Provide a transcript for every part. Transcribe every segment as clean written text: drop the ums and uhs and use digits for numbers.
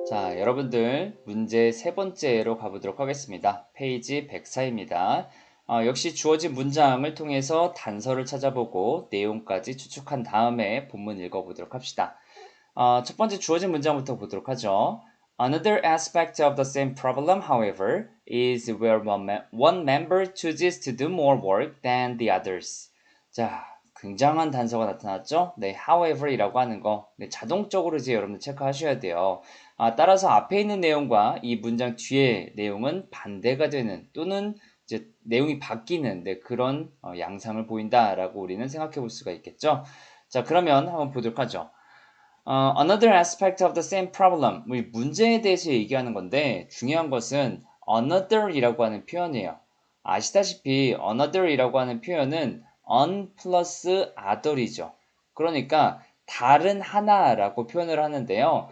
자, 여러분들 문제 세 번째로 가보도록 하겠습니다. 페이지 104입니다. 역시 주어진 문장을 통해서 단서를 찾아보고 내용까지 추측한 다음에 본문 읽어보도록 합시다. 첫 번째 주어진 문장부터 보도록 하죠. Another aspect of the same problem, however, is where one member chooses to do more work than the others. 자, 굉장한 단서가 나타났죠? 네, however이라고 하는 거. 네, 자동적으로 이제 여러분들 체크하셔야 돼요. 따라서 앞에 있는 내용과 이 문장 뒤의 내용은 반대가 되는 또는 이제 내용이 바뀌는 그런 양상을 보인다라고 우리는 생각해 볼 수가 있겠죠? 자, 그러면 한번 보도록 하죠. Another aspect of the same problem. 우리 문제에 대해서 얘기하는 건데 중요한 것은 another이라고 하는 표현이에요. 아시다시피 another이라고 하는 표현은 on 플러스 other이죠. 그러니까 다른 하나라고 표현을 하는데요.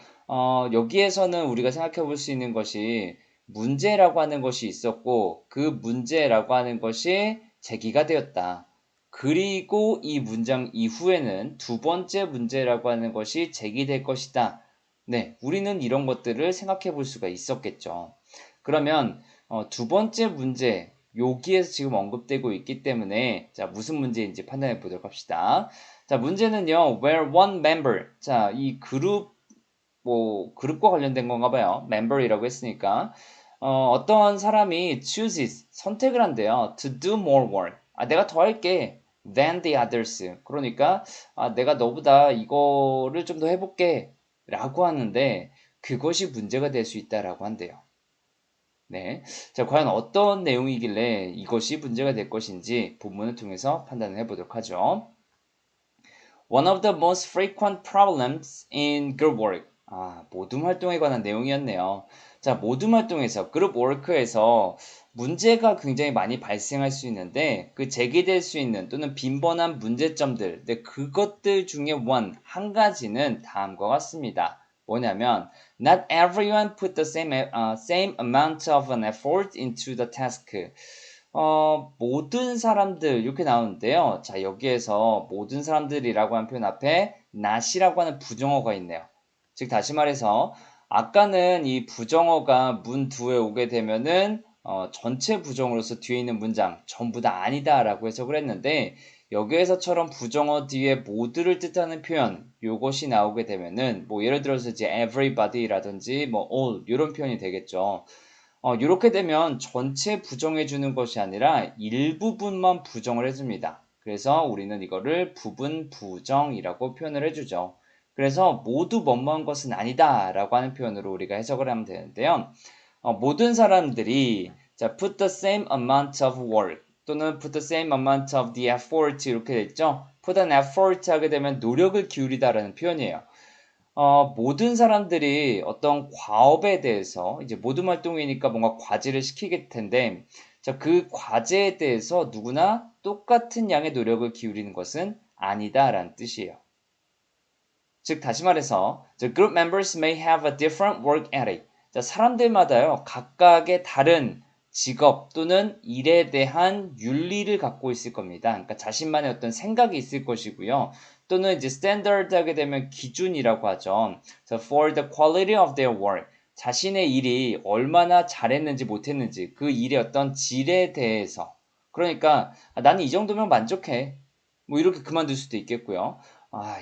여기에서는 우리가 생각해 볼 수 있는 것이 문제라고 하는 것이 있었고 그 문제라고 하는 것이 제기가 되었다. 그리고 이 문장 이후에는 두 번째 문제라고 하는 것이 제기될 것이다. 네, 우리는 이런 것들을 생각해 볼 수가 있었겠죠. 그러면 두 번째 문제, 여기에서 지금 언급되고 있기 때문에 자, 무슨 문제인지 판단해 보도록 합시다. 자, 문제는요. where one member. 자, 이 그룹과 관련된 건가 봐요. member이라고 했으니까. 어떤 사람이 chooses, 선택을 한대요. to do more work. 내가 더 할게. than the others. 그러니까, 내가 너보다 이거를 좀 더 해볼게. 라고 하는데, 그것이 문제가 될 수 있다라고 한대요. 네. 자, 과연 어떤 내용이길래 이것이 문제가 될 것인지 본문을 통해서 판단을 해보도록 하죠. One of the most frequent problems in group work. 모둠 활동에 관한 내용이었네요. 자, 모둠 활동에서, 그룹 워크에서 문제가 굉장히 많이 발생할 수 있는데, 그 제기될 수 있는 또는 빈번한 문제점들, 그것들 중에 한 가지는 다음과 같습니다. 뭐냐면, not everyone put the same amount of an effort into the task. 모든 사람들 이렇게 나오는데요. 자, 여기에서 모든 사람들이라고 하는 표현 앞에 not이라고 하는 부정어가 있네요. 즉 다시 말해서 아까는 이 부정어가 문 뒤에 오게 되면은 전체 부정어로서 뒤에 있는 문장 전부 다 아니다라고 해석을 했는데 여기에서처럼 부정어 뒤에 모두를 뜻하는 표현 요것이 나오게 되면은 뭐 예를 들어서 이제 everybody라든지 뭐 all 이런 표현이 되겠죠. 이렇게 되면 전체 부정해 주는 것이 아니라 일부분만 부정을 해줍니다. 그래서 우리는 이거를 부분 부정이라고 표현을 해주죠. 그래서 모두 뭐뭐한 것은 아니다 라고 하는 표현으로 우리가 해석을 하면 되는데요. 모든 사람들이 자, put the same amount of work 또는 put the same amount of the effort 이렇게 됐죠. put an effort 하게 되면 노력을 기울이다라는 표현이에요. 모든 사람들이 어떤 과업에 대해서 이제 모든 활동이니까 뭔가 과제를 시키게 텐데 자, 그 과제에 대해서 누구나 똑같은 양의 노력을 기울이는 것은 아니다라는 뜻이에요. 즉 다시 말해서 the group members may have a different work ethic. 자, 사람들마다요 각각의 다른 직업 또는 일에 대한 윤리를 갖고 있을 겁니다. 그러니까 자신만의 어떤 생각이 있을 것이고요. 또는 이제 standard 하게 되면 기준이라고 하죠. So for the quality of their work. 자신의 일이 얼마나 잘했는지 못했는지 그 일의 어떤 질에 대해서 그러니까 나는 이 정도면 만족해. 뭐 이렇게 그만둘 수도 있겠고요.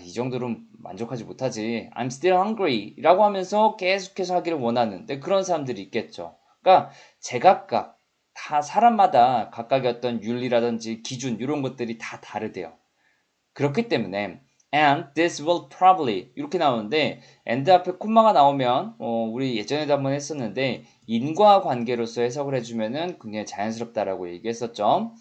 이 정도로는 만족하지 못하지. I'm still hungry 라고 하면서 계속해서 하기를 원하는 그런 사람들이 있겠죠. 그러니까 제각각 다 사람마다 각각의 어떤 윤리라든지 기준 이런 것들이 다 다르대요. 그렇기 때문에 and this will probably 이렇게 나오는데 and 앞에 콤마가 나오면 우리 예전에도 한번 했었는데 인과관계로서 해석을 해주면은 굉장히 자연스럽다라고 얘기했었죠.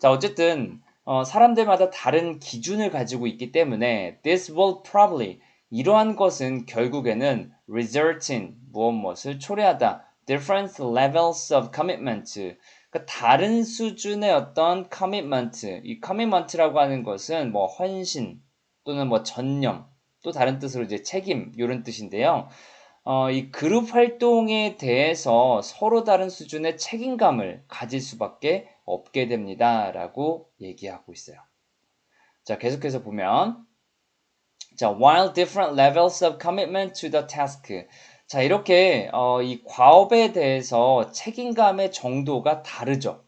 자, 어쨌든 사람들마다 다른 기준을 가지고 있기 때문에 this will probably 이러한 것은 결국에는 result in 무엇을 초래하다 different levels of commitment 그러니까 다른 수준의 어떤 commitment 이 commitment라고 하는 것은 뭐 헌신 또는 뭐 전념 또 다른 뜻으로 이제 책임 이런 뜻인데요. 이 그룹 활동에 대해서 서로 다른 수준의 책임감을 가질 수밖에 없게 됩니다라고 얘기하고 있어요. 자, 계속해서 보면 자, while different levels of commitment to the task. 자, 이렇게 이 과업에 대해서 책임감의 정도가 다르죠.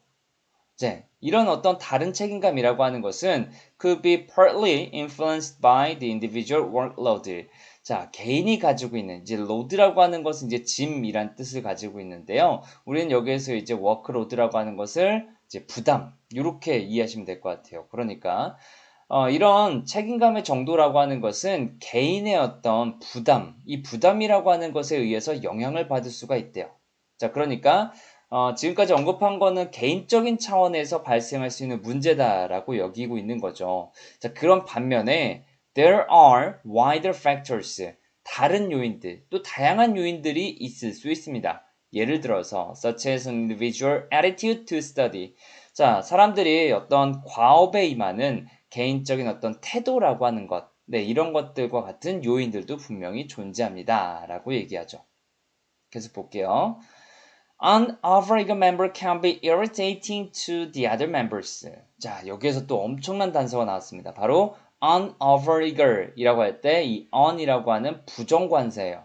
이제 이런 어떤 다른 책임감이라고 하는 것은 could be partly influenced by the individual workload. 자, 개인이 가지고 있는 이제 load라고 하는 것은 이제 짐이란 뜻을 가지고 있는데요. 우리는 여기에서 이제 workload라고 하는 것을 이제 부담 이렇게 이해하시면 될 것 같아요. 그러니까 이런 책임감의 정도라고 하는 것은 개인의 어떤 부담, 이 부담이라고 하는 것에 의해서 영향을 받을 수가 있대요. 자, 그러니까 지금까지 언급한 거는 개인적인 차원에서 발생할 수 있는 문제다라고 여기고 있는 거죠. 자, 그런 반면에 there are wider factors, 다른 요인들, 또 다양한 요인들이 있을 수 있습니다. 예를 들어서 such as an individual attitude to study. 자, 사람들이 어떤 과업에 임하는 개인적인 어떤 태도라고 하는 것, 네, 이런 것들과 같은 요인들도 분명히 존재합니다. 라고 얘기하죠. 계속 볼게요. An overeager member can be irritating to the other members. 자, 여기에서 또 엄청난 단서가 나왔습니다. 바로 an overeager이라고 할 때 이 on이라고 하는 부정관사예요.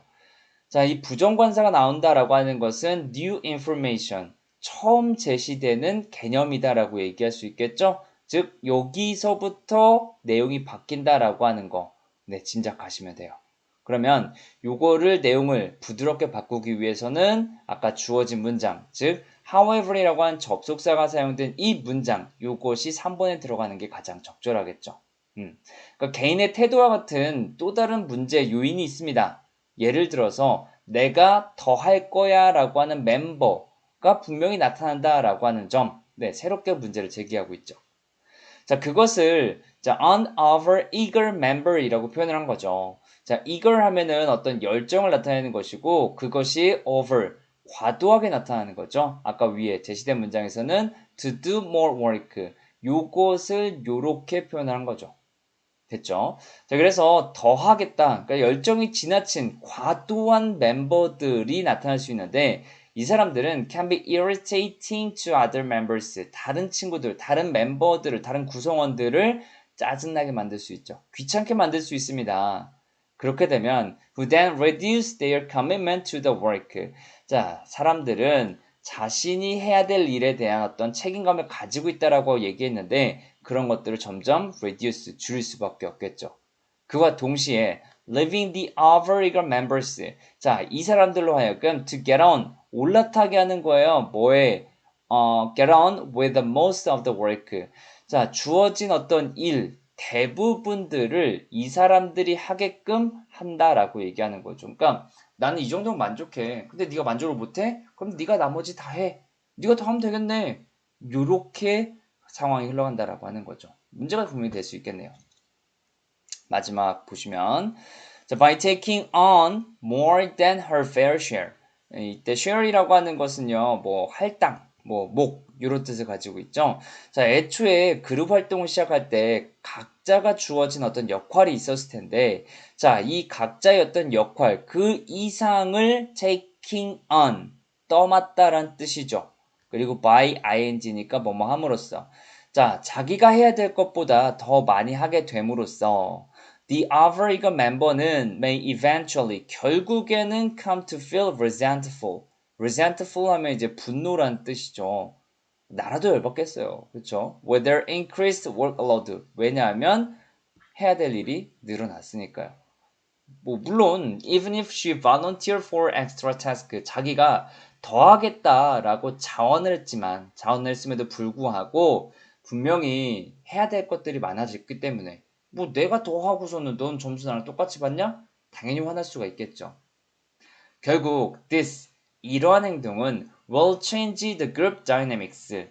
자, 이 부정관사가 나온다라고 하는 것은 new information, 처음 제시되는 개념이다라고 얘기할 수 있겠죠? 즉, 여기서부터 내용이 바뀐다라고 하는 거, 네, 짐작하시면 돼요. 그러면 요거를 내용을 부드럽게 바꾸기 위해서는 아까 주어진 문장, 즉 however이라고 한 접속사가 사용된 이 문장, 요것이 3번에 들어가는 게 가장 적절하겠죠. 그러니까 개인의 태도와 같은 또 다른 문제 요인이 있습니다. 예를 들어서 내가 더 할 거야 라고 하는 멤버가 분명히 나타난다 라고 하는 점, 네, 새롭게 문제를 제기하고 있죠. 자, 그것을 자, an over eager member이라고 표현을 한 거죠. 자, eager 하면은 어떤 열정을 나타내는 것이고 그것이 over 과도하게 나타나는 거죠. 아까 위에 제시된 문장에서는 to do more work 요것을 요렇게 표현한 거죠. 됐죠? 자, 그래서 더 하겠다. 그러니까 열정이 지나친 과도한 멤버들이 나타날 수 있는데 이 사람들은 can be irritating to other members. 다른 친구들, 다른 멤버들을, 다른 구성원들을 짜증나게 만들 수 있죠. 귀찮게 만들 수 있습니다. 그렇게 되면 who then reduce their commitment to the work. 자, 사람들은 자신이 해야 될 일에 대한 어떤 책임감을 가지고 있다라고 얘기했는데 그런 것들을 점점 reduce, 줄일 수밖에 없겠죠. 그와 동시에 leaving the overeager members. 자, 이 사람들로 하여금 to get on, 올라타게 하는 거예요. 뭐에? get on with the most of the work. 자, 주어진 어떤 일, 대부분들을 이 사람들이 하게끔 한다라고 얘기하는 거죠. 그러니까 나는 이 정도면 만족해. 근데 네가 만족을 못해? 그럼 네가 나머지 다 해. 네가 더 하면 되겠네. 요렇게 상황이 흘러간다라고 하는 거죠. 문제가 분명히 될 수 있겠네요. 마지막 보시면 자, by taking on more than her fair share. 이때 share이라고 하는 것은요. 뭐 할당, 뭐 목 이런 뜻을 가지고 있죠. 자, 애초에 그룹 활동을 시작할 때 각자가 주어진 어떤 역할이 있었을 텐데 자, 이 각자의 어떤 역할 그 이상을 taking on 떠맡다란 뜻이죠. 그리고 by ing니까 뭐뭐 함으로써 자, 자기가 해야 될 것보다 더 많이 하게 됨으로써 The overeager member는 may eventually 결국에는 come to feel resentful. resentful 하면 이제 분노란 뜻이죠. 나라도 열받겠어요. 그렇죠? With their increased workload. 왜냐하면 해야 될 일이 늘어났으니까요. 뭐 물론 even if she volunteered for extra task 자기가 더 하겠다라고 자원을 했음에도 불구하고 분명히 해야 될 것들이 많아졌기 때문에 뭐 내가 더 하고서는 넌 점수 나랑 똑같이 받냐? 당연히 화날 수가 있겠죠. 결국 이러한 행동은 will change the group dynamics.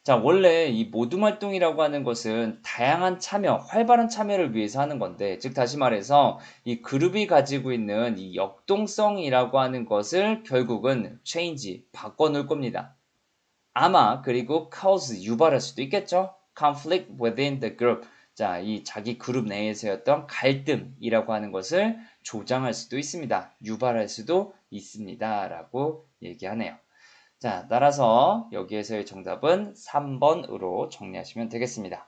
자, 원래 이 모둠 활동이라고 하는 것은 다양한 참여, 활발한 참여를 위해서 하는 건데, 즉 다시 말해서 이 그룹이 가지고 있는 이 역동성이라고 하는 것을 결국은 change, 바꿔놓을 겁니다. 아마 그리고 cause, 유발할 수도 있겠죠. conflict within the group. 자, 이 자기 그룹 내에서였던 갈등이라고 하는 것을 조장할 수도 있습니다. 유발할 수도 있습니다. 라고 얘기하네요. 자, 따라서 여기에서의 정답은 3번으로 정리하시면 되겠습니다.